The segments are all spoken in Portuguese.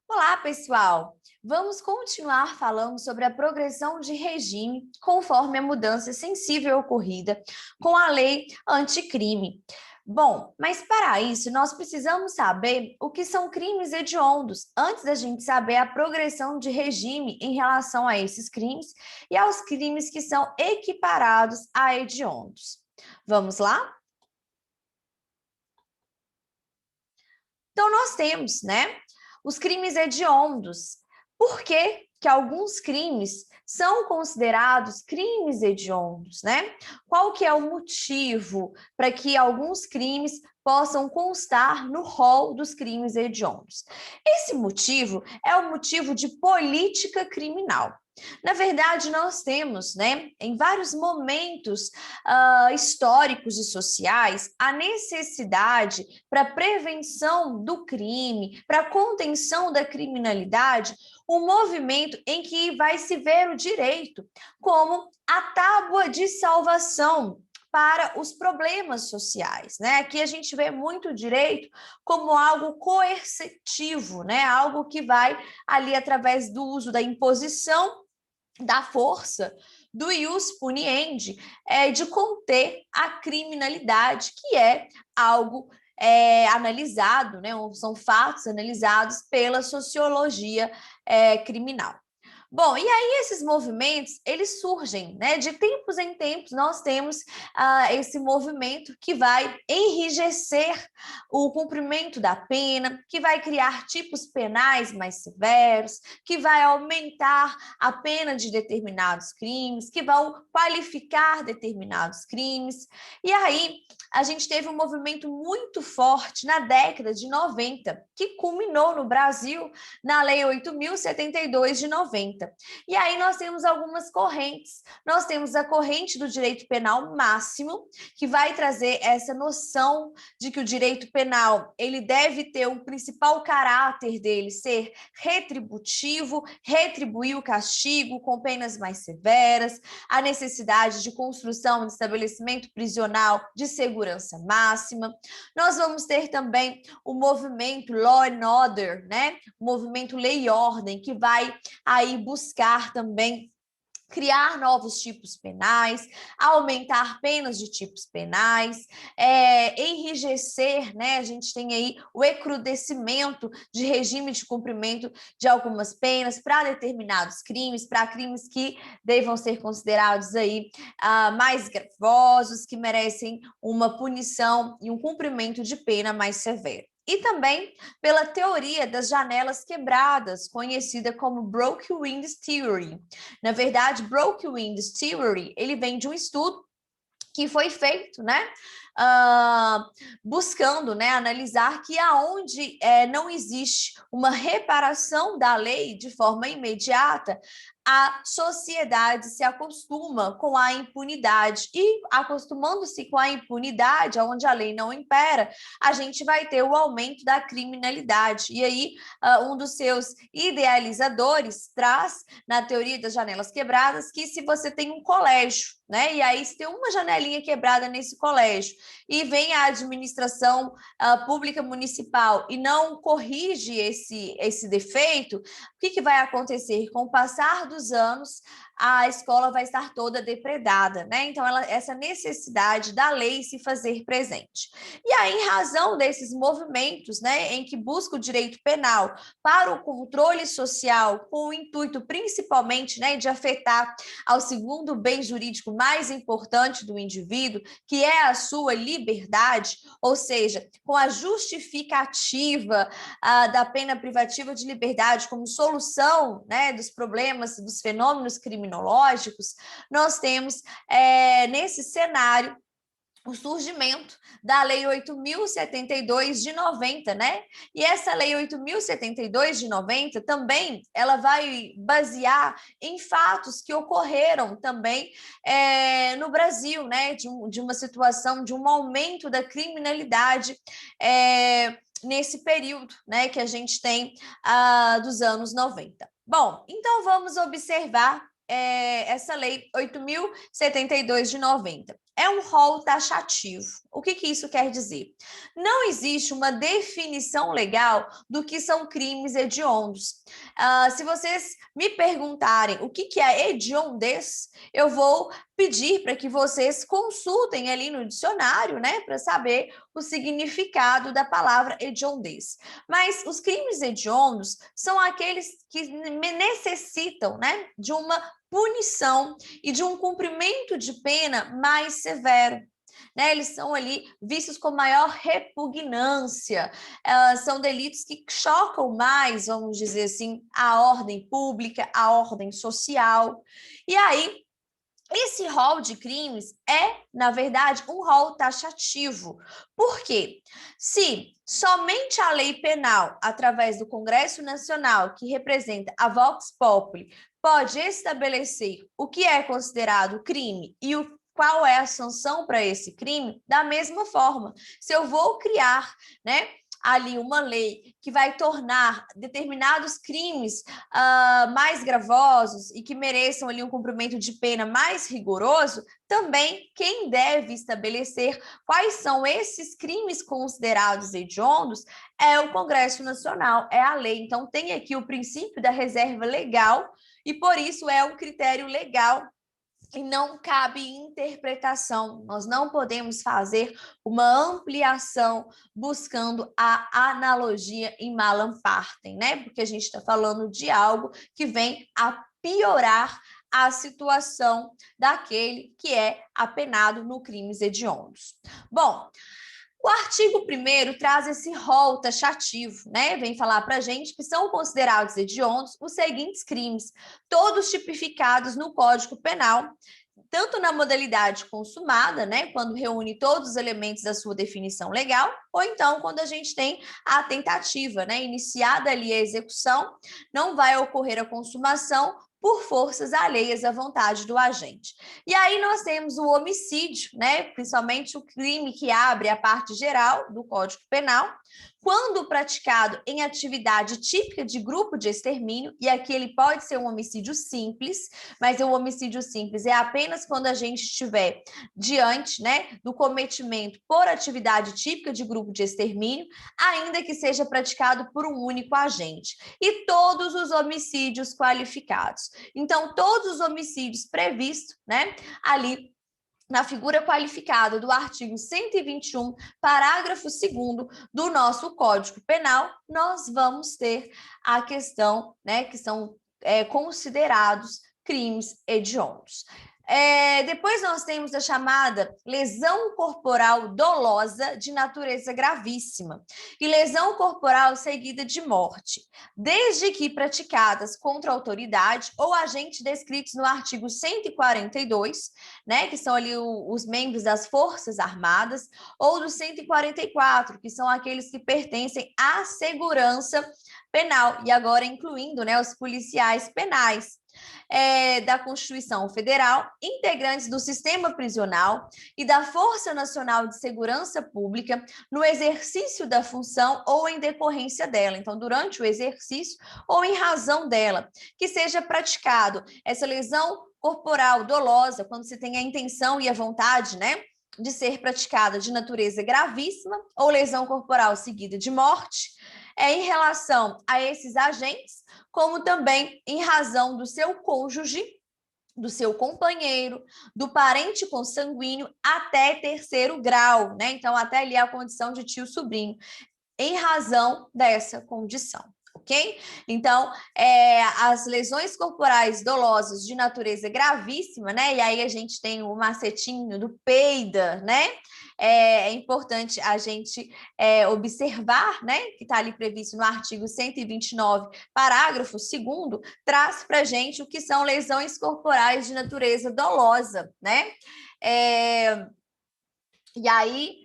Olá, pessoal! Vamos continuar falando sobre a progressão de regime conforme a mudança sensível ocorrida com a lei anticrime. Bom, mas para isso nós precisamos saber o que são crimes hediondos, antes da gente saber a progressão de regime em relação a esses crimes e aos crimes que são equiparados a hediondos. Vamos lá? Então, nós temos, né, os crimes hediondos. Por que que alguns crimes são considerados crimes hediondos, né? Qual que é o motivo para que alguns crimes possam constar no rol dos crimes hediondos? Esse motivo é o motivo de política criminal. Na verdade, nós temos, né, em vários momentos históricos e sociais, a necessidade para prevenção do crime, para contenção da criminalidade, um movimento em que vai se ver o direito como a tábua de salvação para os problemas sociais, né? Aqui a gente vê muito o direito como algo coercitivo, né? Algo que vai ali através do uso da imposição da força, do ius puniendi, de conter a criminalidade, que é algo analisado, né, são fatos analisados pela sociologia criminal. Bom, e aí esses movimentos, eles surgem, né? De tempos em tempos, nós temos esse movimento que vai enrijecer o cumprimento da pena, que vai criar tipos penais mais severos, que vai aumentar a pena de determinados crimes, que vão qualificar determinados crimes. E aí, a gente teve um movimento muito forte na década de 90, que culminou no Brasil na Lei 8.072 de 90. E aí nós temos algumas correntes. Nós temos a corrente do direito penal máximo, que vai trazer essa noção de que o direito penal ele deve ter o principal caráter dele ser retributivo, retribuir o castigo com penas mais severas, a necessidade de construção de estabelecimento prisional de segurança máxima. Nós vamos ter também o movimento Law and Order, né? O movimento Lei e Ordem, que vai aí buscar também criar novos tipos penais, aumentar penas de tipos penais, enrijecer, né? A gente tem aí o recrudescimento de regime de cumprimento de algumas penas para determinados crimes, para crimes que devam ser considerados aí mais gravosos, que merecem uma punição e um cumprimento de pena mais severo. E também pela teoria das janelas quebradas, conhecida como Broke Windows Theory. Na verdade, Broke Windows Theory, ele vem de um estudo que foi feito, né, buscando, né, analisar que aonde não existe uma reparação da lei de forma imediata, a sociedade se acostuma com a impunidade e, acostumando-se com a impunidade, onde a lei não impera, a gente vai ter o aumento da criminalidade. E aí, um dos seus idealizadores traz, na teoria das janelas quebradas, que se você tem um colégio, né, e aí se tem uma janelinha quebrada nesse colégio, e vem a administração pública municipal e não corrige esse defeito, o que vai acontecer? Com o passar dos anos, a escola vai estar toda depredada, né? Então, essa necessidade da lei se fazer presente. E aí, em razão desses movimentos, né, em que busca o direito penal para o controle social, com o intuito principalmente, né, de afetar ao segundo bem jurídico mais importante do indivíduo, que é a sua liberdade, ou seja, com a justificativa da pena privativa de liberdade como solução, né, dos problemas, dos fenômenos criminológicos, nós temos nesse cenário o surgimento da Lei 8.072 de 90, né? E essa Lei 8.072 de 90 também, ela vai basear em fatos que ocorreram também no Brasil, né? De uma situação, de um aumento da criminalidade nesse período, né? Que a gente tem dos anos 90. Bom, então vamos observar essa Lei 8.072 de 90. é um rol taxativo. O que isso quer dizer? Não existe uma definição legal do que são crimes hediondos. Se vocês me perguntarem o que é hediondez, eu vou pedir para que vocês consultem ali no dicionário, né, para saber o significado da palavra hediondez. Mas os crimes hediondos são aqueles que necessitam, né, de uma punição e de um cumprimento de pena mais severo. Né, eles são ali vistos com maior repugnância, são delitos que chocam mais, vamos dizer assim, a ordem pública, a ordem social. E aí, esse rol de crimes é, na verdade, um rol taxativo. Por quê? Se somente a lei penal, através do Congresso Nacional, que representa a Vox Populi, pode estabelecer o que é considerado crime e qual é a sanção para esse crime, da mesma forma, se eu vou criar, né, ali uma lei que vai tornar determinados crimes mais gravosos e que mereçam ali um cumprimento de pena mais rigoroso, também quem deve estabelecer quais são esses crimes considerados hediondos é o Congresso Nacional, é a lei. Então, tem aqui o princípio da reserva legal e, por isso, é um critério legal e não cabe interpretação. Nós não podemos fazer uma ampliação buscando a analogia em Malam Partem, né? Porque a gente está falando de algo que vem a piorar a situação daquele que é apenado no crimes hediondos. Bom, o artigo 1º traz esse rol taxativo, né? Vem falar para a gente que são considerados hediondos os seguintes crimes, todos tipificados no Código Penal, tanto na modalidade consumada, né, quando reúne todos os elementos da sua definição legal, ou então quando a gente tem a tentativa, né, iniciada ali a execução, não vai ocorrer a consumação por forças alheias à vontade do agente. E aí nós temos o homicídio, né, principalmente o crime que abre a parte geral do Código Penal, quando praticado em atividade típica de grupo de extermínio, e aqui ele pode ser um homicídio simples, mas o homicídio simples é apenas quando a gente estiver diante, né, do cometimento por atividade típica de grupo de extermínio, ainda que seja praticado por um único agente. E todos os homicídios qualificados. Então, todos os homicídios previstos, né, ali na figura qualificada do artigo 121, parágrafo 2º do nosso Código Penal, nós vamos ter a questão, né, que são considerados crimes hediondos. Depois nós temos a chamada lesão corporal dolosa de natureza gravíssima e lesão corporal seguida de morte, desde que praticadas contra a autoridade ou agente descritos no artigo 142, né, que são ali os membros das Forças Armadas, ou do 144, que são aqueles que pertencem à segurança penal, e agora incluindo, né, os policiais penais. Da Constituição Federal, integrantes do sistema prisional e da Força Nacional de Segurança Pública no exercício da função ou em decorrência dela. Então, durante o exercício ou em razão dela, que seja praticado essa lesão corporal dolosa, quando se tem a intenção e a vontade, né, de ser praticada de natureza gravíssima ou lesão corporal seguida de morte, em relação a esses agentes, como também em razão do seu cônjuge, do seu companheiro, do parente consanguíneo até 3º grau, né? Então, até ali a condição de tio-sobrinho, em razão dessa condição. Ok? Então, as lesões corporais dolosas de natureza gravíssima, né? E aí a gente tem o macetinho do PEIDA, né? É importante a gente observar, né? Que está ali previsto no artigo 129, parágrafo 2º, traz para a gente o que são lesões corporais de natureza dolosa, né? E aí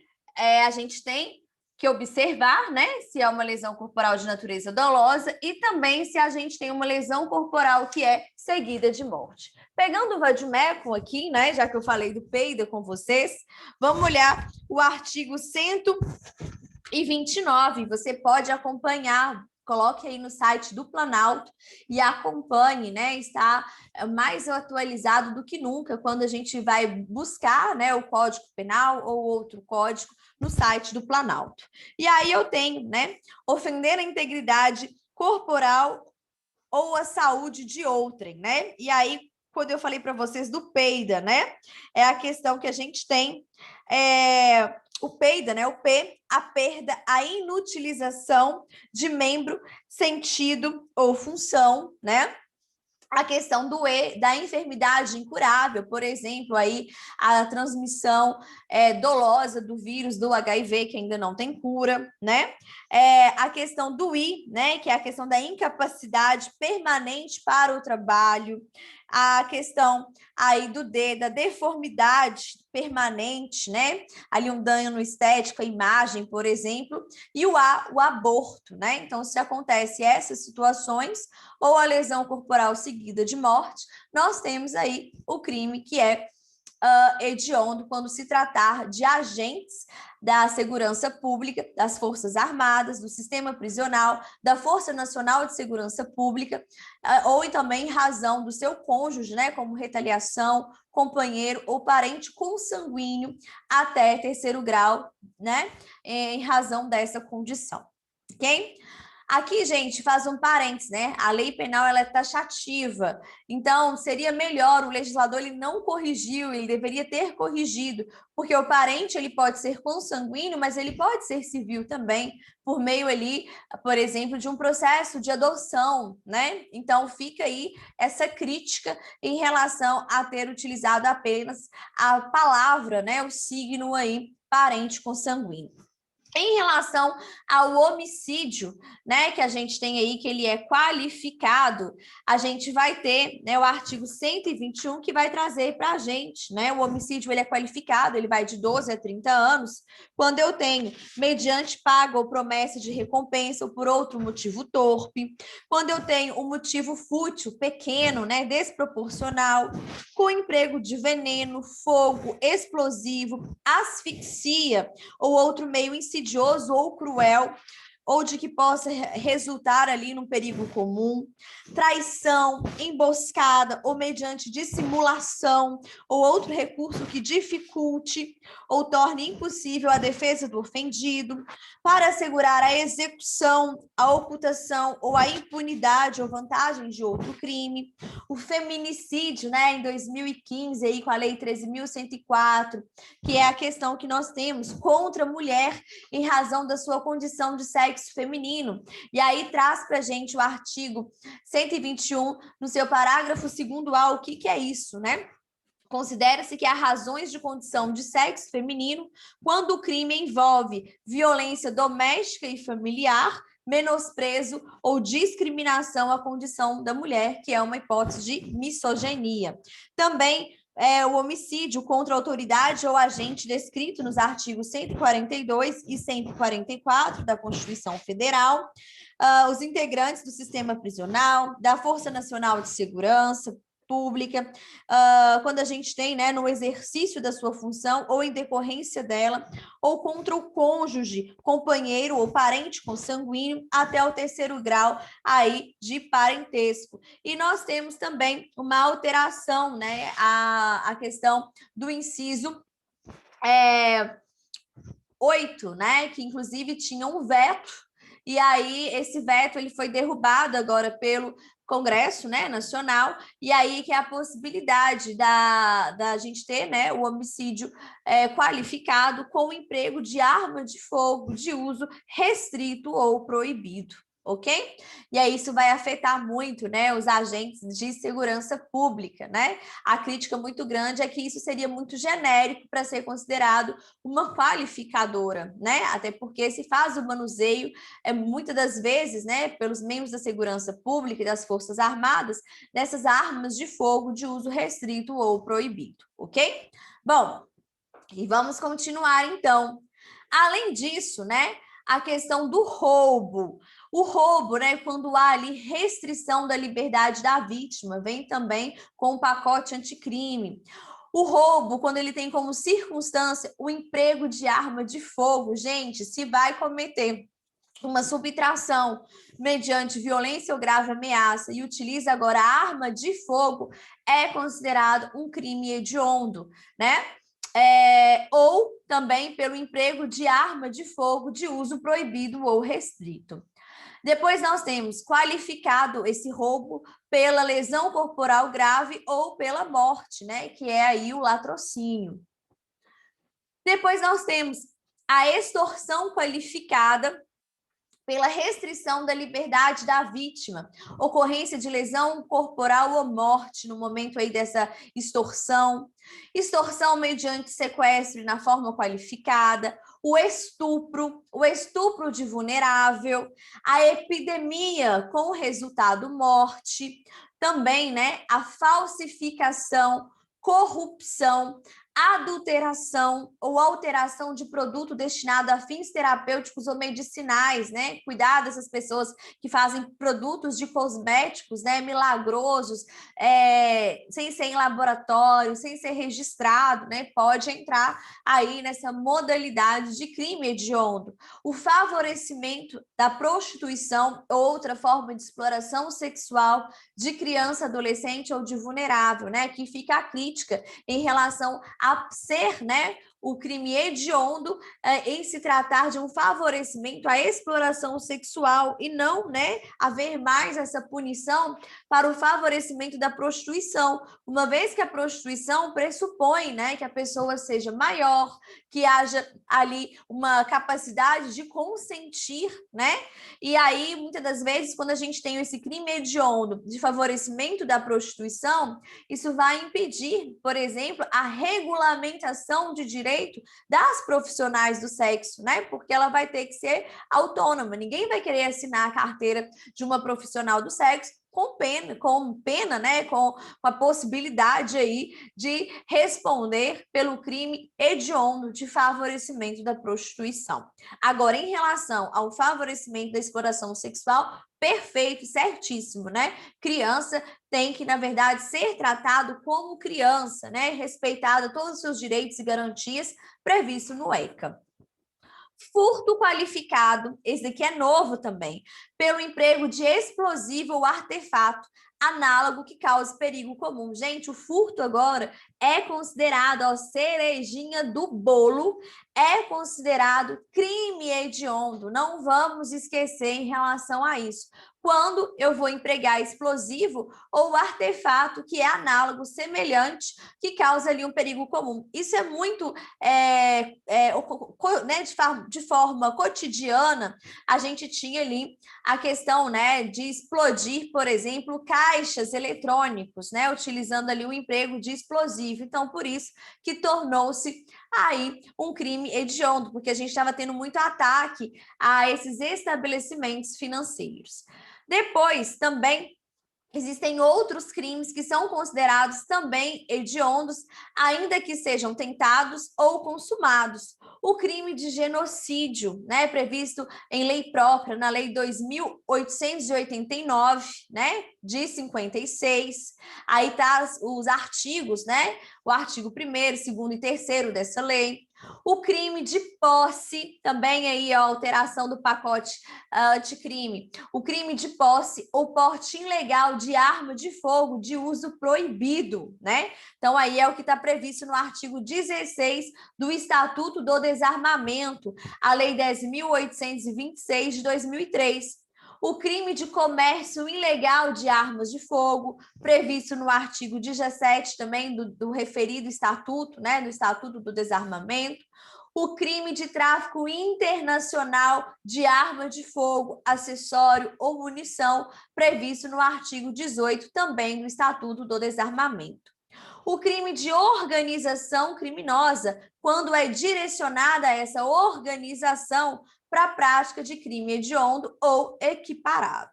a gente tem que observar, né, se é uma lesão corporal de natureza dolosa e também se a gente tem uma lesão corporal que é seguida de morte. Pegando o vadimécum aqui, né, já que eu falei do PEIDA com vocês, vamos olhar o artigo 129, você pode acompanhar coloque aí no site do Planalto e acompanhe, né? Está mais atualizado do que nunca quando a gente vai buscar, né, o Código Penal ou outro código no site do Planalto. E aí eu tenho, né, ofender a integridade corporal ou a saúde de outrem, né? E aí, quando eu falei para vocês do PEIDA, né? É a questão que a gente tem, o PEIDA, né? O P, a perda, a inutilização de membro, sentido ou função, né? A questão do E, da enfermidade incurável, por exemplo, aí a transmissão dolosa do vírus do HIV, que ainda não tem cura, né? A questão do I, né? Que é a questão da incapacidade permanente para o trabalho, a questão aí do D, da deformidade permanente, né? Ali um dano estético, a imagem, por exemplo, e o A, o aborto, né? Então, se acontece essas situações, ou a lesão corporal seguida de morte, nós temos aí o crime que é hediondo quando se tratar de agentes da segurança pública, das Forças Armadas, do sistema prisional, da Força Nacional de Segurança Pública, ou também em razão do seu cônjuge, né, como retaliação, companheiro ou parente consanguíneo até terceiro grau, né, em razão dessa condição. Ok? Aqui, gente, faz um parênteses, né? A lei penal ela é taxativa, então seria melhor o legislador ele não corrigiu, ele deveria ter corrigido, porque o parente ele pode ser consanguíneo, mas ele pode ser civil também, por meio ali, por exemplo, de um processo de adoção, né? Então fica aí essa crítica em relação a ter utilizado apenas a palavra, né? O signo aí, parente consanguíneo. Em relação ao homicídio, né, que a gente tem aí, que ele é qualificado, a gente vai ter, né, o artigo 121 que vai trazer para a gente, né, o homicídio ele é qualificado, ele vai de 12 a 30 anos, quando eu tenho mediante paga ou promessa de recompensa ou por outro motivo torpe, quando eu tenho um motivo fútil, pequeno, né, desproporcional, com emprego de veneno, fogo, explosivo, asfixia ou outro meio insidioso ou cruel, ou de que possa resultar ali num perigo comum, traição, emboscada ou mediante dissimulação ou outro recurso que dificulte ou torne impossível a defesa do ofendido, para assegurar a execução, a ocultação ou a impunidade ou vantagem de outro crime, o feminicídio, né, em 2015 aí com a lei 13.104, que é a questão que nós temos contra a mulher em razão da sua condição de sexo feminino. E aí traz para a gente o artigo 121, no seu parágrafo 2º-A, o que é isso, né? Considera-se que há razões de condição de sexo feminino quando o crime envolve violência doméstica e familiar, menosprezo ou discriminação à condição da mulher, que é uma hipótese de misoginia. Também o homicídio contra a autoridade ou agente descrito nos artigos 142 e 144 da Constituição Federal, os integrantes do sistema prisional, da Força Nacional de Segurança Pública, quando a gente tem, né, no exercício da sua função ou em decorrência dela, ou contra o cônjuge, companheiro ou parente consanguíneo até o terceiro grau aí de parentesco. E nós temos também uma alteração, né, a questão do inciso 8, né, que inclusive tinha um veto, e aí esse veto ele foi derrubado agora pelo Congresso, né, Nacional, e aí que é a possibilidade da gente ter, né, o homicídio qualificado com o emprego de arma de fogo de uso restrito ou proibido. Ok? E aí isso vai afetar muito, né, os agentes de segurança pública, né? A crítica muito grande é que isso seria muito genérico para ser considerado uma qualificadora, né? Até porque se faz o manuseio, muitas das vezes, né, pelos membros da segurança pública e das Forças Armadas, dessas armas de fogo de uso restrito ou proibido, ok? Bom, e vamos continuar então. Além disso, né, a questão do roubo. O roubo, né, quando há ali restrição da liberdade da vítima, vem também com o pacote anticrime. O roubo, quando ele tem como circunstância o emprego de arma de fogo, gente, se vai cometer uma subtração mediante violência ou grave ameaça e utiliza agora a arma de fogo, é considerado um crime hediondo, né? Ou também pelo emprego de arma de fogo de uso proibido ou restrito. Depois nós temos qualificado esse roubo pela lesão corporal grave ou pela morte, né? Que é aí o latrocínio. Depois nós temos a extorsão qualificada pela restrição da liberdade da vítima, ocorrência de lesão corporal ou morte no momento aí dessa extorsão, extorsão mediante sequestro na forma qualificada, o estupro de vulnerável, a epidemia com resultado morte, também, né, a falsificação, corrupção, adulteração ou alteração de produto destinado a fins terapêuticos ou medicinais, né? Cuidar dessas pessoas que fazem produtos de cosméticos, né? Milagrosos, sem ser em laboratório, sem ser registrado, né? Pode entrar aí nessa modalidade de crime hediondo. O favorecimento da prostituição, outra forma de exploração sexual de criança, adolescente ou de vulnerável, né? Que fica a crítica em relação a ser, né, o crime hediondo em se tratar de um favorecimento à exploração sexual e não, né, haver mais essa punição para o favorecimento da prostituição, uma vez que a prostituição pressupõe, né, que a pessoa seja maior, que haja ali uma capacidade de consentir, né? E aí, muitas das vezes, quando a gente tem esse crime hediondo de favorecimento da prostituição, isso vai impedir, por exemplo, a regulamentação de direito das profissionais do sexo, né? Porque ela vai ter que ser autônoma. Ninguém vai querer assinar a carteira de uma profissional do sexo com pena, né? Com a possibilidade aí de responder pelo crime hediondo de favorecimento da prostituição. Agora, em relação ao favorecimento da exploração sexual, perfeito, certíssimo, né? Criança tem que, na verdade, ser tratado como criança, né? Respeitado todos os seus direitos e garantias previstos no ECA. Furto qualificado, esse daqui é novo também, pelo emprego de explosivo ou artefato análogo que cause perigo comum. Gente, o furto agora é considerado a cerejinha do bolo, é considerado crime hediondo. Não vamos esquecer em relação a isso. Quando eu vou empregar explosivo ou artefato que é análogo, semelhante, que causa ali um perigo comum. Isso é muito, né, de forma cotidiana, a gente tinha ali a questão, né, de explodir, por exemplo, caixas eletrônicos, né, utilizando ali o emprego de explosivo. Então, por isso que tornou-se aí um crime hediondo, porque a gente estava tendo muito ataque a esses estabelecimentos financeiros. Depois, também, existem outros crimes que são considerados também hediondos, ainda que sejam tentados ou consumados. O crime de genocídio, né, previsto em lei própria, na Lei 2.889, né, de 56. Aí tá os artigos, né, o artigo 1º, 2º e 3º dessa lei. O crime de posse, também aí a alteração do pacote anticrime. O crime de posse ou porte ilegal de arma de fogo de uso proibido, né? Então, aí é o que está previsto no artigo 16 do Estatuto do Desarmamento, a Lei 10.826 de 2003. O crime de comércio ilegal de armas de fogo, previsto no artigo 17 também do referido estatuto, né, do Estatuto do Desarmamento. O crime de tráfico internacional de arma de fogo, acessório ou munição, previsto no artigo 18 também do Estatuto do Desarmamento. O crime de organização criminosa, quando é direcionada a essa organização para a prática de crime hediondo ou equiparado.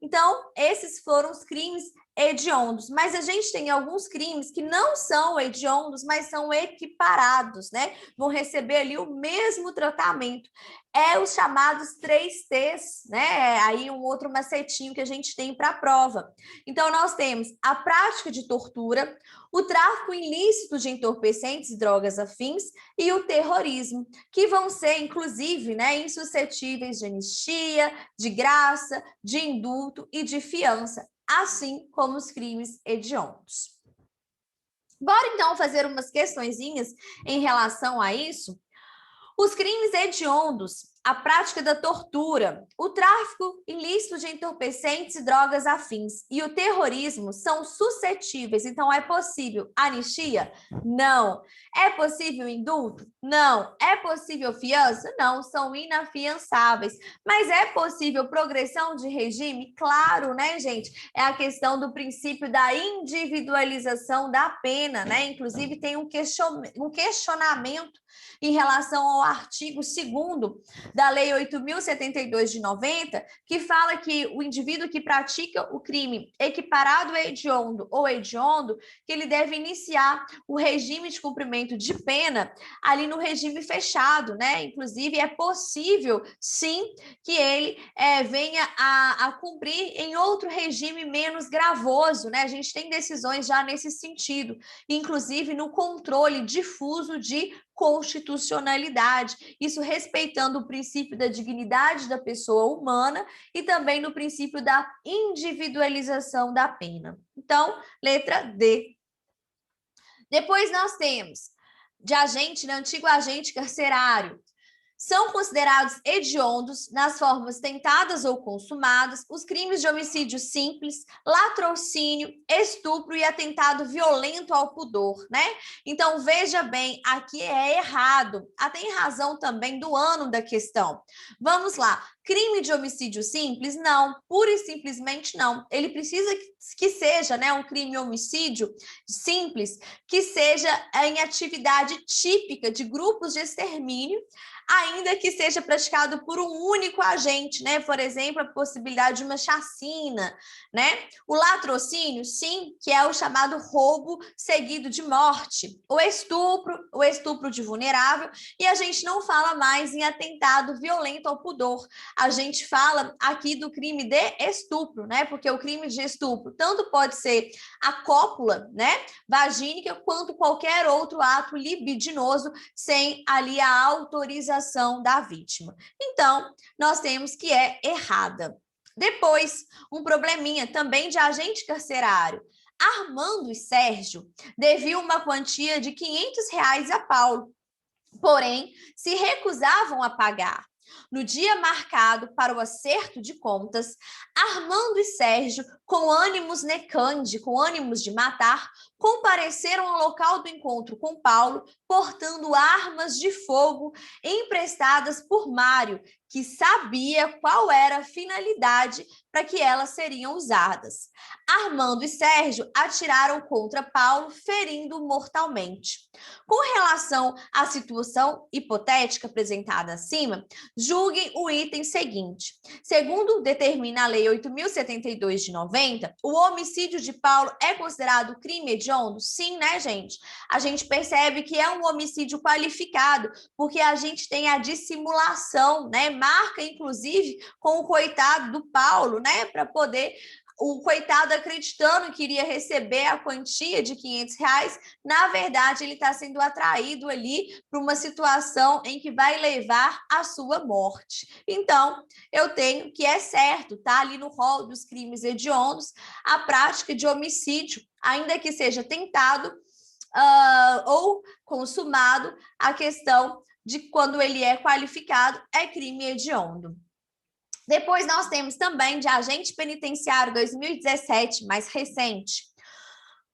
Então, esses foram os crimes hediondos, mas a gente tem alguns crimes que não são hediondos, mas são equiparados, né? Vão receber ali o mesmo tratamento. É os chamados 3Ts, né? Aí um outro macetinho que a gente tem para a prova. Então, nós temos a prática de tortura, o tráfico ilícito de entorpecentes e drogas afins e o terrorismo, que vão ser, inclusive, né, insuscetíveis de anistia, de graça, de indulto e de fiança, assim como os crimes hediondos. Bora, então, fazer umas questõezinhas em relação a isso? Os crimes hediondos, a prática da tortura, o tráfico ilícito de entorpecentes e drogas afins e o terrorismo são suscetíveis. Então, é possível anistia? Não. É possível indulto? Não. É possível fiança? Não, são inafiançáveis. Mas é possível progressão de regime? Claro, né, gente? É a questão do princípio da individualização da pena, né? Inclusive, tem um questionamento em relação ao artigo 2º da Lei 8.072 de 90, que fala que o indivíduo que pratica o crime equiparado a hediondo ou hediondo, que ele deve iniciar o regime de cumprimento de pena ali no regime fechado, né? Inclusive, é possível, sim, que ele venha a cumprir em outro regime menos gravoso, né? A gente tem decisões já nesse sentido, inclusive no controle difuso de constitucionalidade, isso respeitando o princípio da dignidade da pessoa humana e também no princípio da individualização da pena. Então, letra D. Depois nós temos de agente, né, antigo agente carcerário. São considerados hediondos nas formas tentadas ou consumadas os crimes de homicídio simples, latrocínio, estupro e atentado violento ao pudor, né? Então, veja bem, aqui é errado. Tem razão também do ano da questão. Vamos lá. Crime de homicídio simples? Não, pura e simplesmente não. Ele precisa que seja, né, um crime homicídio simples, que seja em atividade típica de grupos de extermínio, ainda que seja praticado por um único agente, né? Por exemplo, a possibilidade de uma chacina, né? O latrocínio, sim, que é o chamado roubo seguido de morte. O estupro de vulnerável, e a gente não fala mais em atentado violento ao pudor. A gente fala aqui do crime de estupro, né? Porque o crime de estupro tanto pode ser a cópula, né, vagínica, quanto qualquer outro ato libidinoso sem ali a autorização da vítima. Então, nós temos que é errada. Depois, um probleminha também de agente carcerário. Armando e Sérgio deviam uma quantia de R$ 500 a Paulo, porém, se recusavam a pagar. No dia marcado para o acerto de contas, Armando e Sérgio, com ânimos necande, com ânimos de matar, compareceram ao local do encontro com Paulo, portando armas de fogo emprestadas por Mário, que sabia qual era a finalidade para que elas seriam usadas. Armando e Sérgio atiraram contra Paulo, ferindo-o mortalmente. Com relação à situação hipotética apresentada acima, julguem o item seguinte. Segundo determina a Lei 8.072 de 90, o homicídio de Paulo é considerado crime hediondo? Sim, né, gente? A gente percebe que é um homicídio qualificado, porque a gente tem a dissimulação, né? Marca, inclusive, com o coitado do Paulo, né? Para poder o coitado acreditando que iria receber a quantia de R$ 500, na verdade, ele está sendo atraído ali para uma situação em que vai levar à sua morte. Então, eu tenho que é certo, tá ali no rol dos crimes hediondos, a prática de homicídio, ainda que seja tentado ou consumado, a questão de quando ele é qualificado é crime hediondo. Depois nós temos também de agente penitenciário 2017, mais recente.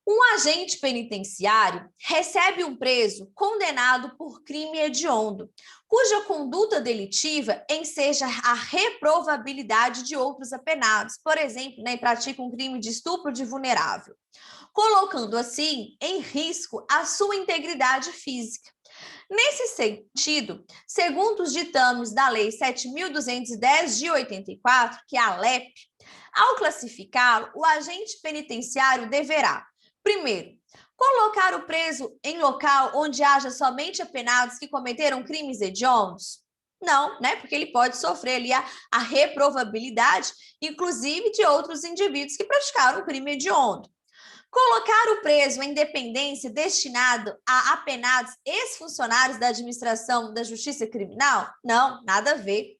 Um agente penitenciário recebe um preso condenado por crime hediondo, cuja conduta delitiva enseja a reprovabilidade de outros apenados, por exemplo, né, pratica um crime de estupro de vulnerável, colocando assim em risco a sua integridade física. Nesse sentido, segundo os ditames da Lei 7.210 de 84, que é a LEP, ao classificá-lo, o agente penitenciário deverá, primeiro, colocar o preso em local onde haja somente apenados que cometeram crimes hediondos? Não, né? Porque ele pode sofrer ali a reprovabilidade, inclusive de outros indivíduos que praticaram o crime hediondo. Colocar o preso em dependência destinado a apenados ex-funcionários da administração da justiça criminal? Não, nada a ver.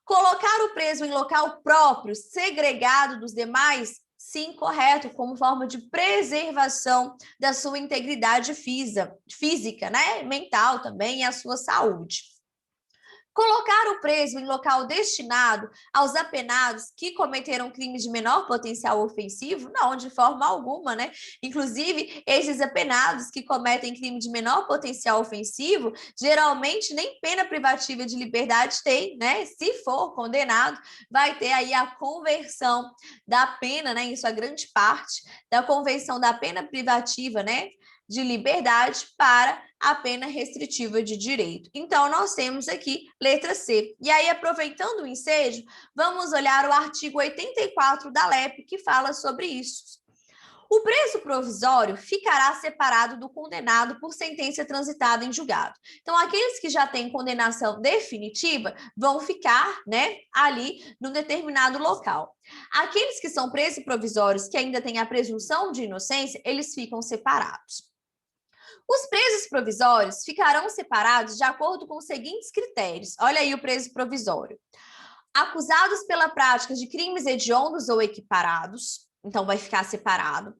Colocar o preso em local próprio, segregado dos demais? Sim, correto, como forma de preservação da sua integridade física, né? Mental também e a sua saúde. Colocar o preso em local destinado aos apenados que cometeram crimes de menor potencial ofensivo? Não, de forma alguma, né? Inclusive, esses apenados que cometem crime de menor potencial ofensivo, geralmente nem pena privativa de liberdade tem, né? Se for condenado, vai ter aí a conversão da pena, né? Em sua grande parte, da conversão da pena privativa, né? De liberdade para a pena restritiva de direito. Então, nós temos aqui letra C. E aí, aproveitando o ensejo, vamos olhar o artigo 84 da LEP, que fala sobre isso. O preso provisório ficará separado do condenado por sentença transitada em julgado. Então, aqueles que já têm condenação definitiva vão ficar, né, ali num determinado local. Aqueles que são presos provisórios, que ainda têm a presunção de inocência, eles ficam separados. Os presos provisórios ficarão separados de acordo com os seguintes critérios. Olha aí o preso provisório. Acusados pela prática de crimes hediondos ou equiparados, então vai ficar separado.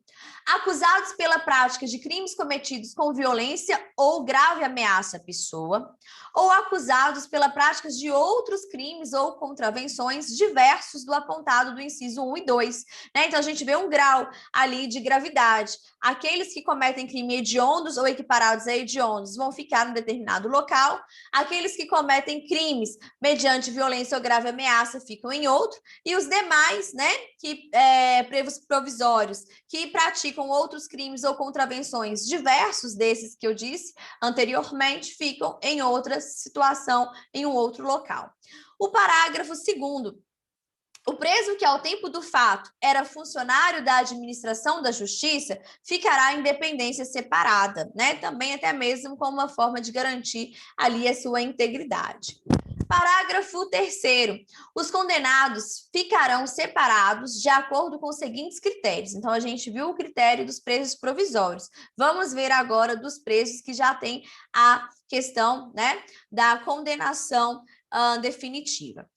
Acusados pela prática de crimes cometidos com violência ou grave ameaça à pessoa, ou acusados pela prática de outros crimes ou contravenções diversos do apontado do inciso 1 e 2. Né? Então, a gente vê um grau ali de gravidade. Aqueles que cometem crime hediondos ou equiparados a hediondos vão ficar em determinado local. Aqueles que cometem crimes mediante violência ou grave ameaça ficam em outro. E os demais, né, que presos provisórios, que praticam outros crimes ou contravenções diversos desses que eu disse anteriormente, ficam em outra situação, em um outro local. O parágrafo 2º. O preso que, ao tempo do fato, era funcionário da administração da justiça, ficará em dependência separada, né? Também até mesmo como uma forma de garantir ali a sua integridade. Parágrafo 3º. Os condenados ficarão separados de acordo com os seguintes critérios. Então, a gente viu o critério dos presos provisórios. Vamos ver agora dos presos que já têm a questão, né, da condenação definitiva.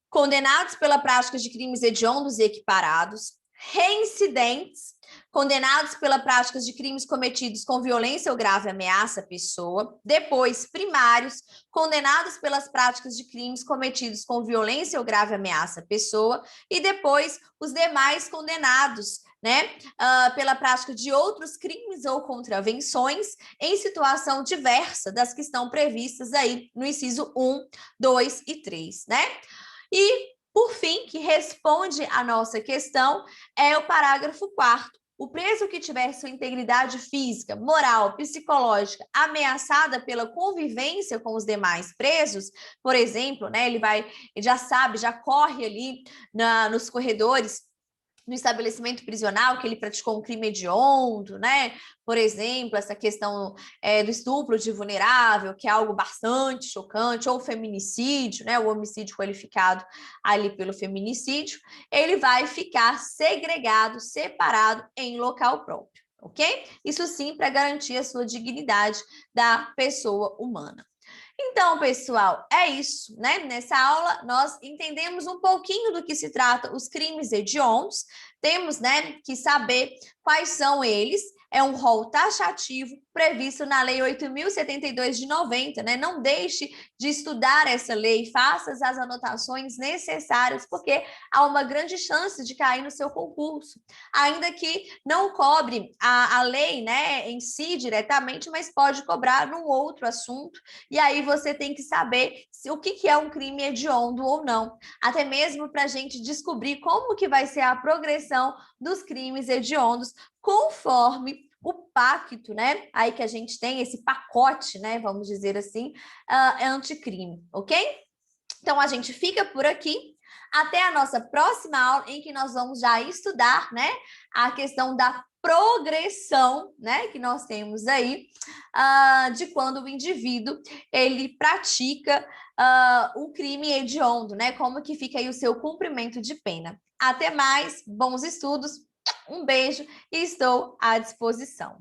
Condenados pela prática de crimes hediondos e equiparados, reincidentes, condenados pela prática de crimes cometidos com violência ou grave ameaça à pessoa, depois primários, condenados pelas práticas de crimes cometidos com violência ou grave ameaça à pessoa, e depois os demais condenados, né, pela prática de outros crimes ou contravenções em situação diversa das que estão previstas aí no inciso 1, 2 e 3, né? E, por fim, que responde à nossa questão, é o parágrafo 4º. O preso que tiver sua integridade física, moral, psicológica ameaçada pela convivência com os demais presos, por exemplo, né, ele já sabe, já corre ali nos corredores no estabelecimento prisional que ele praticou um crime hediondo, né? Por exemplo, essa questão do estupro de vulnerável, que é algo bastante chocante, ou o feminicídio, né? O homicídio qualificado ali pelo feminicídio, ele vai ficar segregado, separado em local próprio, ok? Isso sim para garantir a sua dignidade da pessoa humana. Então, pessoal, é isso, né? Nessa aula, nós entendemos um pouquinho do que se trata os crimes hediondos, temos, né, que saber quais são eles, é um rol taxativo previsto na Lei 8.072 de 90, né? Não deixe de estudar essa lei, faça as anotações necessárias, porque há uma grande chance de cair no seu concurso, ainda que não cobre a lei, né, em si diretamente, mas pode cobrar num outro assunto, e aí você tem que saber o que é um crime hediondo ou não, até mesmo para a gente descobrir como que vai ser a progressão dos crimes hediondos conforme o pacto, né? Aí que a gente tem esse pacote, né? Vamos dizer assim, anticrime, ok? Então a gente fica por aqui. Até a nossa próxima aula, em que nós vamos já estudar, né, a questão da progressão, né, que nós temos aí, de quando o indivíduo ele pratica o crime hediondo, né, como que fica aí o seu cumprimento de pena. Até mais, bons estudos, um beijo e estou à disposição.